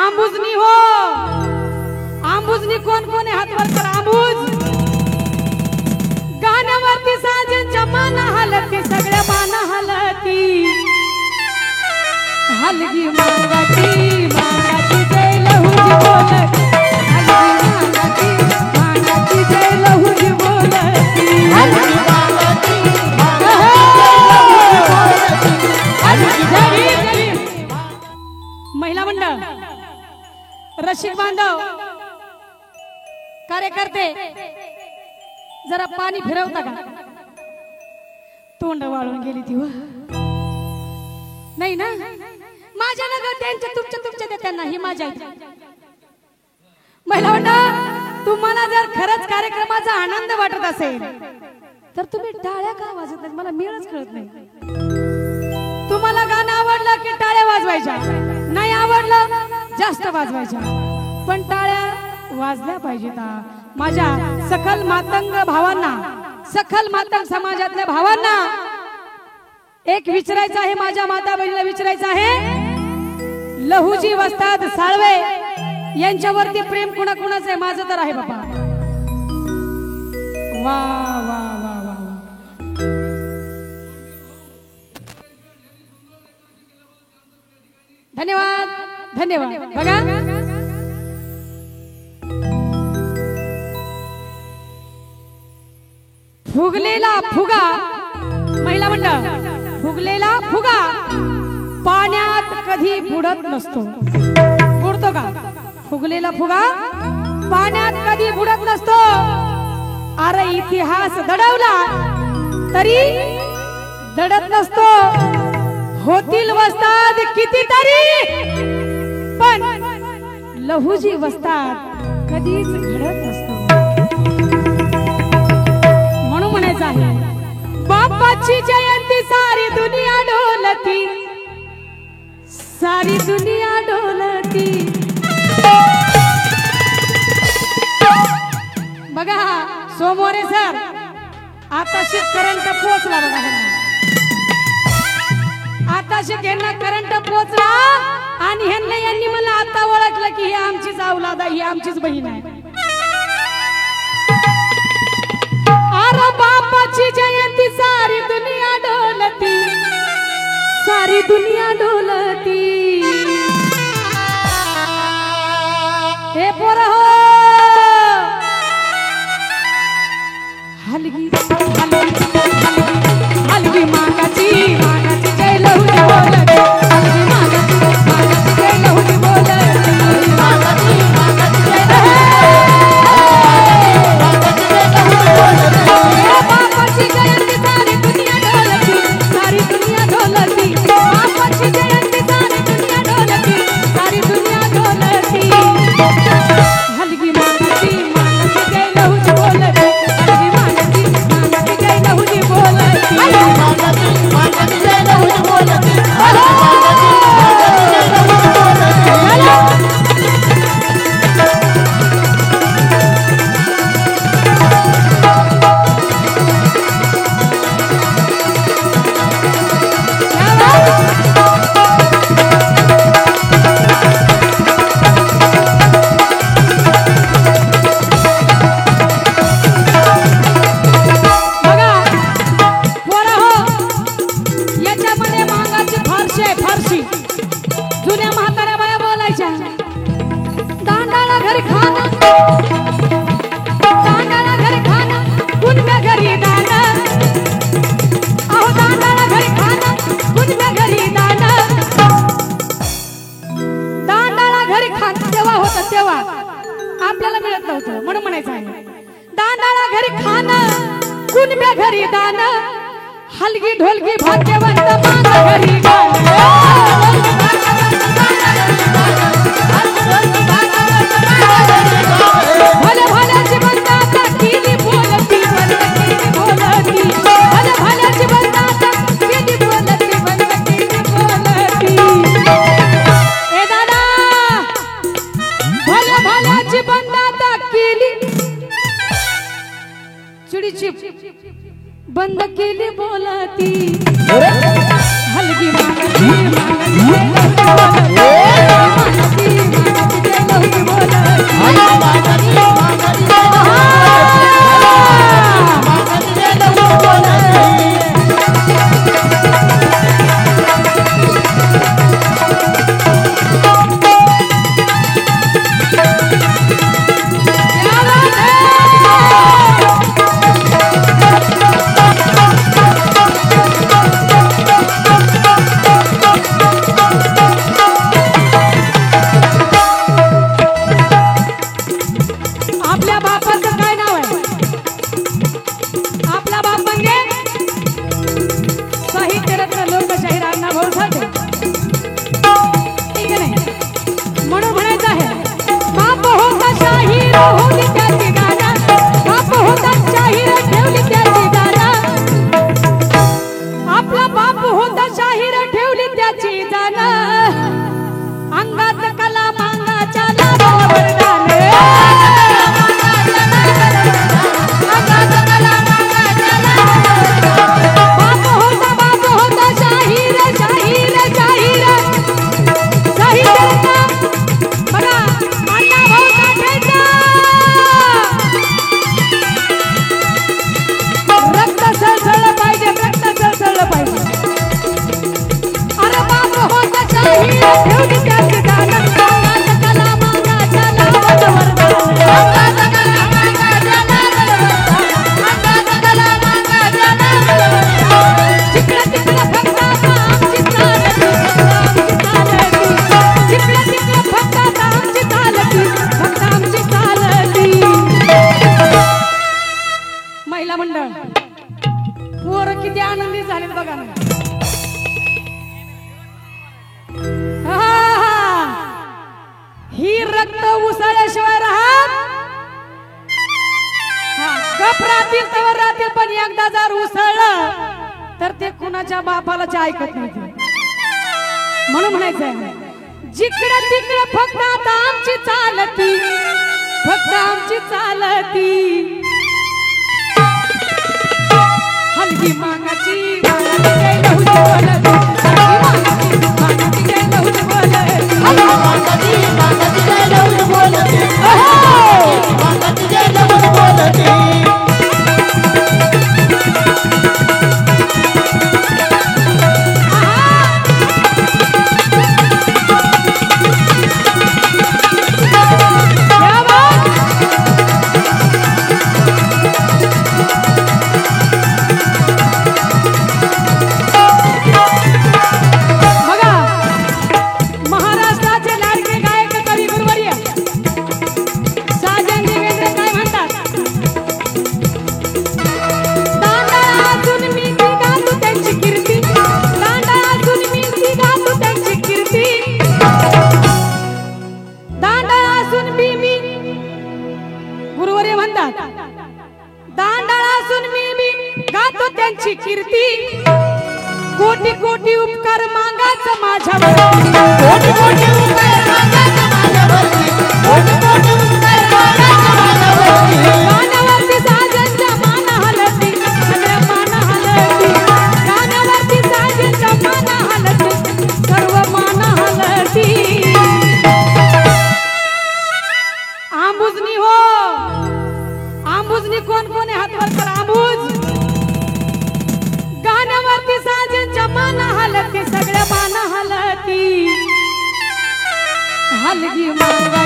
आंबुजनी हो आंबुजनी कोण कोण आहे हात वर कर आंबुज गाण्यावरती साजेंच्या मान हलती सगळ्या मान हलती हलगी मांगाची मांगाची जय लहुजी बोलती हलगी मांगाची जय लहुजी बोलती हलगी महिला मंडळ रसिक बांधव कार्यकर्ते जरा पाणी फिरवता का तोंड वाळून गेली ती नाही ना माझ्या नगर त्यांच्या तुमच्या देत्यांना ही माझ्या महिला मंडळ तुम्हाला जर खरंच कार्यक्रमाचा आनंद वाटत असेल तर तुम्ही टाळ्या का वाजवत नाही मला मिळच कळत नाही तुम्हाला गाणं आवडलं की टाळ्या वाजवायच्या नाही आवडलं जास्त वाजवायच्या पण टाळ्या वाजल्या पाहिजेत माझ्या सकल मातंग भावांना सकल मातंग समाजातल्या भावांना एक विचारायचं आहे माझ्या माता बहिणीला विचारायचं आहे लहुजी वस्ताद साळवे यांच्यावरती प्रेम कुणाकुणाचं आहे माझं तर आहे बाबा वा वा वा वा धन्यवाद धन्यवाद बघा फुगलेला फुगा महिला मंडळ फुगलेला फुगा पाण्यात कधी बुडत नसतो बुडतो का फुगलेला फुगा पाण्यात कधी बुडत नसतो अरे इतिहास दडवला तरी दडत नसतो होतील वस्ताद कितीतरी पण लहुजी वस्ताद कधीच घडत नसतो म्हणून म्हणायचं आहे बाप्पाची जयंती सारी दुनिया डोलती सारी दुनिया डोलती बघा सोमवारे सर आता करंट पोहोचला बघा आता यांना करंट पोहोचला आणि यांनी मला आता ओळखलं की ही आमचीच औलाद आहे ही आमचीच बहीण आहे अरे बापाची जयंती सारी दुनिया डोलती सारी दुनिया डोलती हे पोर हो हलगी हलगी हलगी मागाची मागाची जय लहुजी बोलती हलगी मागाची मागाची जय लहुजी बोलती मागाची मागाची जय बापाची जयंती सारी दुनिया डोलती सारी दुनिया डोलती बापाची जयंती सारी दुनिया डोलती सारी दुनिया डोलती हलगी मागाची मागाची जय लहुजी बोलती हलगी मागाची मागाची जय लहुजी बोलती मागाची मागाची जय लहुजी बोलती आपल्याला मिळत नव्हतं म्हणून म्हणायचं आहे दांडाळा घरी खाणं कुणब्या घरी दान हलगी ढोलकी भाग्यवंत मान घरी भले भल्याची बंदात केली बोलती बंद केली बोलती भले भल्याची बंदात केली बोलती बंद केली बोलती ए दादा भले भल्याची बंदात केली चिडीची बंद केली बोलती हलगी मागती मागती रक्त उसळल्याशिवाय राहत गप राहतील तर राहतील, पण एकदा जर उसळलं तर ते कुणाच्या बापाला ऐकत नाही ते. म्हणून म्हणायचंय जिकडे तिकडे फक्त आता आमची चालती, फक्त आमची चालती. हलगी मागाची जय लहुजी बोलत, हलगी मागाची जय लहुजी बोलत, मागाची जय लहुजी बोलत, मागाची जय लहुजी बोलत. त्यांची कीर्ती. कोटी कोटी उपकार मागाच माझ्यावर, कोटी कोटी उपकार मागाच माझ्यावर, कोटी कोटी उपकार मागाच माझ्यावर. गाण्यावरती साजेंच्या मान हलती, सगळ्या मान हलती. गाण्यावरती साजेंच्या मान हलती, सर्व मान हलती. आंबुजनी हो, आंबुजनी कोण कोण आहे? हात वर करा. आंबुज गाण्यावरती साजेंच्या मान हलती, सगळ्या मान हलती. हलगी मांगा